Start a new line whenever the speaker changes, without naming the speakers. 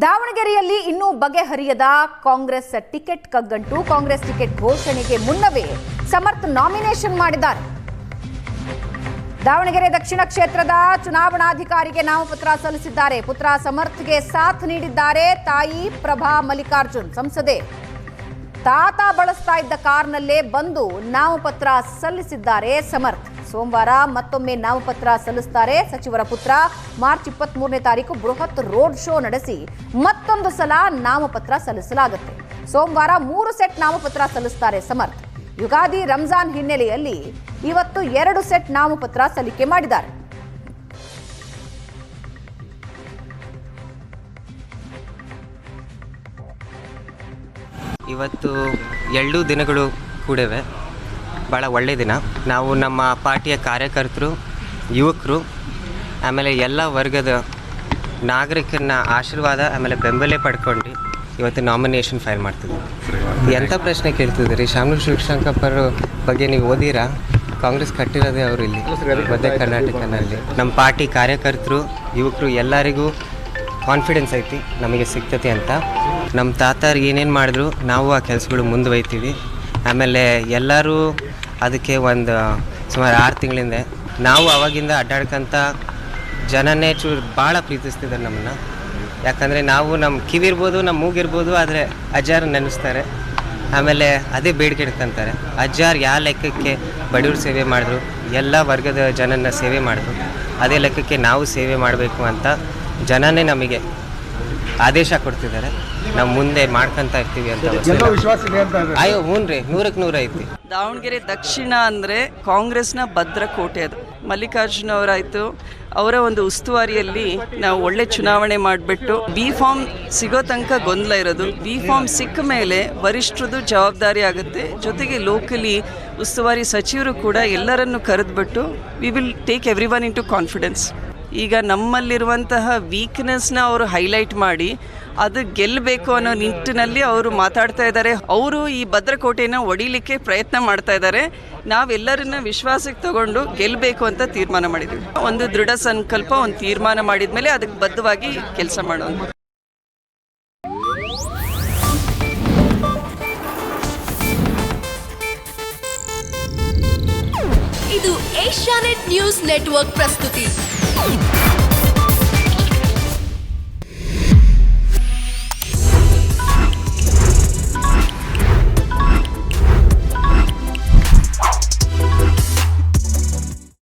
ದಾವಣಗೆರೆಯಲ್ಲಿ ಇನ್ನೂ ಬಗೆಹರಿಯದ Congress ticket ಕಗ್ಗಂಟು. Congress ticket ಘೋಷಣೆಗೆ ಮುನ್ನವೇ ಸಮರ್ಥ್ ನಾಮಿನೇಷನ್ ಮಾಡಿದ್ದಾರೆ. ದಾವಣಗೆರೆ ದಕ್ಷಿಣ ಕ್ಷೇತ್ರದ ಚುನಾವಣಾಧಿಕಾರಿಗೆ ನಾಮಪತ್ರ ಸಲ್ಲಿಸಿದ್ದಾರೆ. ಪುತ್ರ ಸಮರ್ಥ್ಗೆ ಸಾಥ್ ನೀಡಿದ್ದಾರೆ ತಾಯಿ ಪ್ರಭಾ ಮಲ್ಲಿಕಾರ್ಜುನ್. ಸಂಸದೆ ತಾತ ಬಳಸ್ತಾ ಇದ್ದ ಕಾರ್ನಲ್ಲೇ ಬಂದು ನಾಮಪತ್ರ ಸಲ್ಲಿಸಿದ್ದಾರೆ ಸಮರ್ಥ್. ಸೋಮವಾರ ಮತ್ತೊಮ್ಮೆ ನಾಮಪತ್ರ ಸಲ್ಲಿಸುತ್ತಾರೆ. ಸಚಿವರ ಪುತ್ರ ಮಾರ್ಚ್ 23ನೇ ತಾರೀಕು ಬೃಹತ್ ರೋಡ್ ಶೋ ನಡೆಸಿ ಮತ್ತೊಂದು ಸಲ ನಾಮಪತ್ರ ಸಲ್ಲಿಸಲಾಗುತ್ತೆ. ಸೋಮವಾರ 3 ಸೆಟ್ ನಾಮಪತ್ರ ಸಲ್ಲಿಸುತ್ತಾರೆ ಸಮರ್ಥ್. ಯುಗಾದಿ ರಂಜಾನ್ ಹಿನ್ನೆಲೆಯಲ್ಲಿ ಇವತ್ತು 2 ಸೆಟ್ ನಾಮಪತ್ರ ಸಲ್ಲಿಕೆ ಮಾಡಿದ್ದಾರೆ.
ಇವತ್ತು 2 ದಿನಗಳು ಕೂಡಿವೆ. ಭಾಳ ಒಳ್ಳೆಯ ದಿನ. ನಾವು ನಮ್ಮ ಪಾರ್ಟಿಯ ಕಾರ್ಯಕರ್ತರು, ಯುವಕರು, ಆಮೇಲೆ ಎಲ್ಲ ವರ್ಗದ ನಾಗರಿಕರನ್ನ ಆಶೀರ್ವಾದ ಆಮೇಲೆ ಬೆಂಬಲ ಪಡ್ಕೊಂಡು ಇವತ್ತು ನಾಮಿನೇಷನ್ ಫೈಲ್ ಮಾಡ್ತಿದ್ವಿ. ಎಂಥ ಪ್ರಶ್ನೆ ಕೇಳ್ತಿದ್ರಿ? ಶಾಮನೂರು ಶಿವಶಂಕರಪ್ಪರ ಬಗ್ಗೆ ನೀವು ಓದಿರಾ? ಕಾಂಗ್ರೆಸ್ ಕಟ್ಟಿರೋದೇ ಅವರು ಇಲ್ಲಿ ಮಧ್ಯ ಕರ್ನಾಟಕನಲ್ಲಿ. ನಮ್ಮ ಪಾರ್ಟಿ ಕಾರ್ಯಕರ್ತರು, ಯುವಕರು ಎಲ್ಲರಿಗೂ ಕಾನ್ಫಿಡೆನ್ಸ್ ಐತಿ ನಮಗೆ ಸಿಗ್ತತಿ ಅಂತ. ನಮ್ಮ ತಾತರು ಏನೇನು ಮಾಡಿದ್ರು ನಾವು ಆ ಕೆಲಸಗಳು ಮುಂದುವೈತೀವಿ. ಆಮೇಲೆ ಎಲ್ಲರೂ ಅದಕ್ಕೆ ಒಂದು ಸುಮಾರು 6 ತಿಂಗಳಿಂದ ನಾವು ಅವಾಗಿಂದ ಅಡ್ಡಾಡ್ಕೊಂತ ಜನನೇ ಭಾಳ ಪ್ರೀತಿಸ್ತಿದ್ದಾರೆ ನಮ್ಮನ್ನು. ಯಾಕಂದರೆ ನಾವು ನಮ್ಮ ಕಿವಿರ್ಬೋದು, ನಮ್ಮ ಮೂಗಿರ್ಬೋದು, ಆದರೆ ಅಜ್ಜಾರು ನೆನೆಸ್ತಾರೆ. ಆಮೇಲೆ ಅದೇ ಬೇಡಿಕೆ ಇಡ್ಕೊಂತಾರೆ. ಅಜ್ಜಾರು ಯಾವ ಲೆಕ್ಕಕ್ಕೆ ಬಡವ್ರ ಸೇವೆ ಮಾಡಿದ್ರು, ಎಲ್ಲ ವರ್ಗದ ಜನನ ಸೇವೆ ಮಾಡಿದ್ರು, ಅದೇ ಲೆಕ್ಕಕ್ಕೆ ನಾವು ಸೇವೆ ಮಾಡಬೇಕು ಅಂತ ಜನನೇ ನಮಗೆ ಆದೇಶ ಕೊಡ್ತಿದ್ದಾರೆ. ನಾವು ಮುಂದೆ ಮಾಡ್ಕೊಂತ ಇರ್ತೀವಿ ಅಂತ. ಅಯ್ಯೋ ಹ್ಞೂ ರೀ, 100ಕ್ಕೆ 100 ಐತಿ.
ದಾವಣಗೆರೆ ದಕ್ಷಿಣ ಅಂದರೆ ಕಾಂಗ್ರೆಸ್ನ ಭದ್ರಕೋಟೆ. ಅದು ಮಲ್ಲಿಕಾರ್ಜುನ್ ಅವರಾಯಿತು, ಅವರ ಒಂದು ಉಸ್ತುವಾರಿಯಲ್ಲಿ ನಾವು ಒಳ್ಳೆ ಚುನಾವಣೆ ಮಾಡಿಬಿಟ್ಟು ಬಿ ಫಾರ್ಮ್ ಸಿಗೋ ತನಕ ಗೊಂದಲ ಇರೋದು. ಬಿ ಫಾರ್ಮ್ ಸಿಕ್ಕ ಮೇಲೆ ವರಿಷ್ಠರದು ಜವಾಬ್ದಾರಿ ಆಗುತ್ತೆ. ಜೊತೆಗೆ ಲೋಕಲಿ ಉಸ್ತುವಾರಿ ಸಚಿವರು ಕೂಡ ಎಲ್ಲರನ್ನು ಕರೆದುಬಿಟ್ಟು we will take everyone into confidence. ಈಗ ನಮ್ಮಲ್ಲಿರುವಂತಹ ವೀಕ್ನೆಸ್ನ ಅವರು ಹೈಲೈಟ್ ಮಾಡಿ ಅದು ಗೆಲ್ಲಬೇಕು ಅನ್ನೋ ನಿಟ್ಟಿನಲ್ಲಿ ಅವರು ಮಾತಾಡ್ತಾ ಇದ್ದಾರೆ. ಅವರು ಈ ಭದ್ರಕೋಟೆನ ಒಡಿಲಿಕ್ಕೆ ಪ್ರಯತ್ನ ಮಾಡ್ತಾ ಇದ್ದಾರೆ. ನಾವೆಲ್ಲರನ್ನ ವಿಶ್ವಾಸಕ್ಕೆ ತಗೊಂಡು ಗೆಲ್ಲಬೇಕು ಅಂತ ತೀರ್ಮಾನ ಮಾಡಿದ್ವಿ. ಒಂದು ದೃಢ ಸಂಕಲ್ಪ, ಒಂದು ತೀರ್ಮಾನ ಮಾಡಿದ ಮೇಲೆ ಅದಕ್ಕೆ ಬದ್ಧವಾಗಿ ಕೆಲಸ ಮಾಡೋಣ.
ಇದು ಏಷ್ಯಾನೆಟ್ ನ್ಯೂಸ್ ನೆಟ್ವರ್ಕ್ ಪ್ರಸ್ತುತಿ.